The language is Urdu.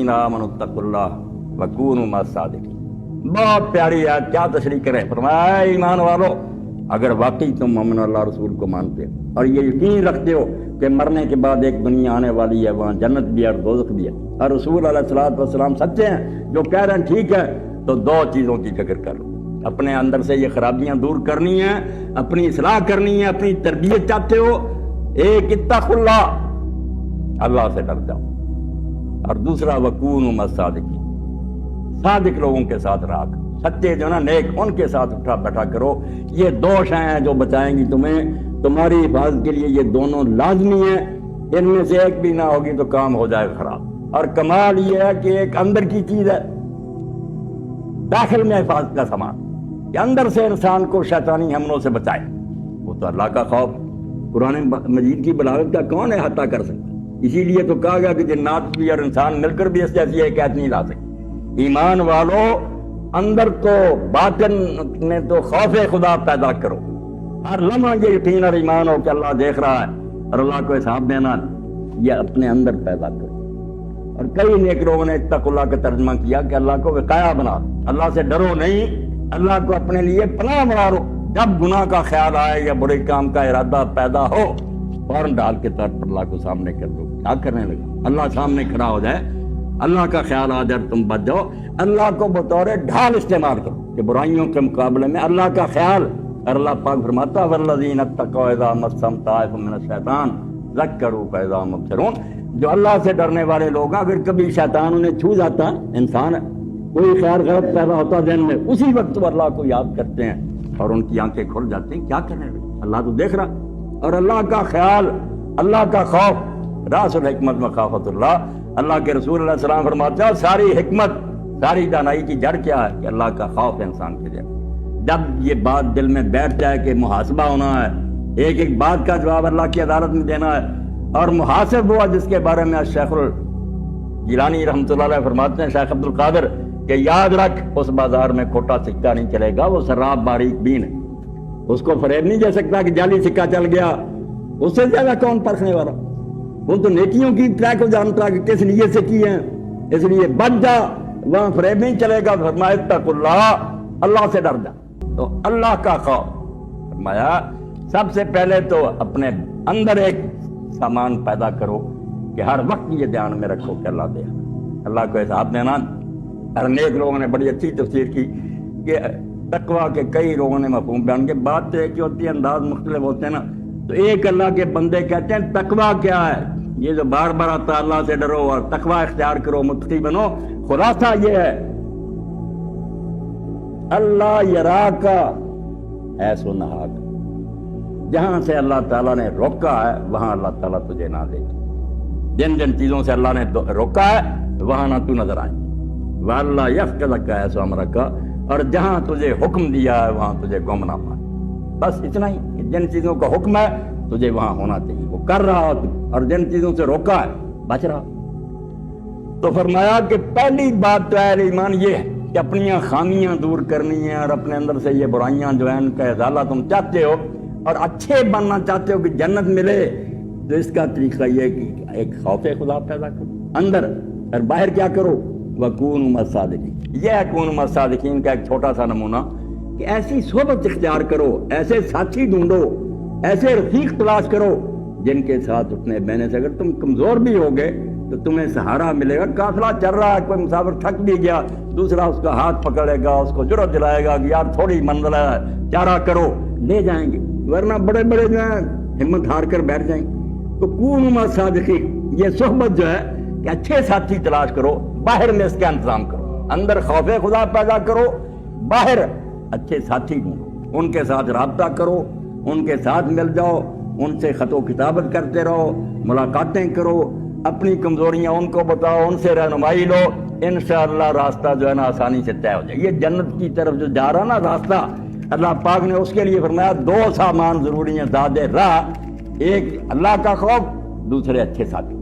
الذین آمنوا اتقوا اللہ وکونوا مع الصادقین۔ بہت پیاری ہے، کیا تشریح کریں، فرمایا اے ایمان والو اگر واقعی تم مومن اللہ رسول کو مانتے ہو اور یہ یقین رکھتے ہو کہ مرنے کے بعد ایک دنیا آنے والی ہے، وہاں جنت بھی ہے اور دوزخ بھی ہے، اور رسول علیہ الصلوۃ والسلام سچے ہیں، جو کہہ رہے ہیں ٹھیک ہے، تو دو چیزوں کی فکر کر لو۔ اپنے اندر سے یہ خرابیاں دور کرنی ہیں، اپنی اصلاح کرنی ہے، اپنی تربیت چاہتے ہو، ایک اتقوا اللہ، اللہ سے ڈر جاؤ، اور دوسرا وکونوا مع الصادقین، صادق لوگوں کے ساتھ رہا کرو، سچے جو نا نیک، ان کے ساتھ اٹھا بیٹھا کرو۔ یہ دو شیئیں ہیں جو بچائیں گی تمہیں، تمہاری حفاظت کے لیے یہ دونوں لازمی ہیں، ان میں سے ایک بھی نہ ہوگی تو کام ہو جائے خراب۔ اور کمال یہ ہے کہ ایک اندر کی چیز ہے، داخل میں حفاظت کا سامان، کہ اندر سے انسان کو شیطانی حملوں سے بچائے، وہ تو اللہ کا خوف۔ قرآن مجید کی بلاغت کا کون احاطہ کر سکتا؟ اسی لیے تو کہا گیا کہ جنات بھی اور انسان مل کر بھی اس جیسی ایک ایت نہیں لا سکتے۔ ایمان والو اندر تو باطن میں تو خوف خدا پیدا کرو، ہر لمحہ یہ یقین اور ایمان ہو کہ اللہ دیکھ رہا ہے اور اللہ کو حساب دینا، یہ اپنے اندر پیدا کرو۔ اور کئی نیک لوگوں نے اتقوا اللہ کا ترجمہ کیا کہ اللہ کو وقایا بنا دو، اللہ سے ڈرو نہیں، اللہ کو اپنے لیے پناہ بنا لو۔ جب گناہ کا خیال آئے یا برے کام کا ارادہ پیدا ہو، فوراً ڈال کے طور پر اللہ کو سامنے کر دو۔ کیا کرنے لگا؟ اللہ سامنے کھڑا ہو جائے، اللہ کا خیال آ جائے، تم بچ جاؤ، اللہ کو بطور ڈھال استعمال کرو کہ برائیوں کے مقابلے میں اللہ کا خیال۔ اور اللہ پاک فرماتا والذین اتقوا اذا مسهم طائف من الشیطان ذکروا فاذا هم مبصرون، جو اللہ سے ڈرنے والے لوگ ہیں، اگر کبھی شیطان انہیں چھو جاتا، انسان کوئی خیر غلط پیدا ہوتا ذہن میں، اسی وقت وہ اللہ کو یاد کرتے ہیں اور ان کی آنکھیں کھل جاتی ہیں۔ کیا کرنے لگے؟ اللہ تو دیکھ رہا، اور اللہ کا خیال، اللہ کا خوف، راس الحکمت مخافت اللہ۔ اللہ کے رسول علیہ السلام فرماتے ہیں ساری حکمت، ساری دانائی کی جڑ کیا ہے؟ کہ اللہ کا خوف انسان کے جڑ۔ جب یہ بات دل میں بیٹھ جائے کہ محاسبہ ہونا ہے، ایک ایک بات کا جواب اللہ کی عدالت میں دینا ہے، اور محاسب ہوا جس کے بارے میں شیخ الجیلانی رحمۃ اللہ علیہ فرماتے ہیں، شیخ عبد القادر، کہ یاد رکھ اس بازار میں کھوٹا سکہ نہیں چلے گا، وہ سراب باریک بین ہے، اس کو فریب نہیں دے سکتا کہ جعلی سکہ چل گیا، اس سے زیادہ کون پرکھنے والا؟ وہ تو نیکیوں کی طے کو جانتا کہ کس نیت سے کی ہیں، اس لیے بچ جا، وہاں فریب نہیں چلے گا۔ فرمایا اتقوا اللہ، اللہ سے ڈر جا۔ تو اللہ کا خوف، فرمایا سب سے پہلے تو اپنے اندر ایک سامان پیدا کرو کہ ہر وقت یہ دھیان میں رکھو کہ اللہ دے، اللہ کو حساب دینا۔ اور نیک لوگوں نے بڑی اچھی تفسیر کی کہ تقویٰ کے کئی لوگوں نے مفہوم بیان کے، بات تو ایک ہی ہوتی ہے، انداز مختلف ہوتے ہیں نا۔ تو ایک اللہ کے بندے کہتے ہیں تقویٰ کیا ہے؟ یہ جو بار بار آتا ہے اللہ سے ڈرو اور تقویٰ اختیار کرو، متقی بنو، خلاصہ یہ ہے اللہ یراک حیث نہاک، جہاں سے اللہ تعالیٰ نے روکا ہے وہاں اللہ تعالیٰ تجھے نہ دیکھے، جن جن چیزوں سے اللہ نے روکا ہے وہاں نہ تو نظر آئے، وَأَلَّا يَفْقِدَكَ حَيْثُ أَمَرَكَ، اور جہاں تجھے حکم دیا ہے وہاں تجھے گم نہ پائے۔ بس اتنا ہی کہ جن چیزوں کا حکم ہے تجھے وہاں ہونا چاہیے، وہ کر رہا ہو تو، اور جن چیزوں سے روکا ہے بچ رہا۔ تو فرمایا کہ پہلی بات تو اہل ایمان یہ ہے کہ اپنی خامیاں دور کرنی ہیں، اور اپنے اندر سے یہ برائیاں جو ہیں ان کا ازالہ تم چاہتے ہو اور اچھے بننا چاہتے ہو کہ جنت ملے، تو اس کا طریقہ یہ ہے کہ ایک خوف خدا پیدا کرو اندر، اور باہر کیا کرو؟ وَكُونُوا مَعَ الصَّادِقِينَ۔ یہ ہے کون مع الصادقین کا ایک چھوٹا سا نمونہ کہ ایسی صحبت اختیار کرو، ایسے ساتھی ڈھونڈو، ایسے رفیق تلاش کرو جن کے ساتھ اٹھنے بہنے سے اگر تم کمزور بھی ہوگے تو تمہیں سہارا ملے گا۔ قافلہ چل رہا ہے، کوئی مسافر تھک بھی گیا، دوسرا اس کا ہاتھ پکڑے گا، اس کو جرأت دلائے گا کہ یار تھوڑی منزل ہے، چارہ کرو، لے جائیں گے، ورنہ بڑے بڑے جو ہیں ہمت ہار کر بیٹھ جائیں گے۔ تو کونوا مع الصادقین، یہ صحبت جو ہے کہ اچھے ساتھی تلاش کرو، باہر میں اس کا انتظام کرو، اندر خوف خدا پیدا کرو، باہر اچھے ساتھی ڈھونڈو، ان کے ساتھ رابطہ کرو، ان کے ساتھ مل جاؤ، ان سے خط و کتابت کرتے رہو، ملاقاتیں کرو، اپنی کمزوریاں ان کو بتاؤ، ان سے رہنمائی لو، انشاءاللہ راستہ جو ہے نا آسانی سے طے ہو جائے۔ یہ جنت کی طرف جو جا رہا نا راستہ، اللہ پاک نے اس کے لیے فرمایا دو سامان ضروری ہیں زیادہ راہ، ایک اللہ کا خوف، دوسرے اچھے ساتھی۔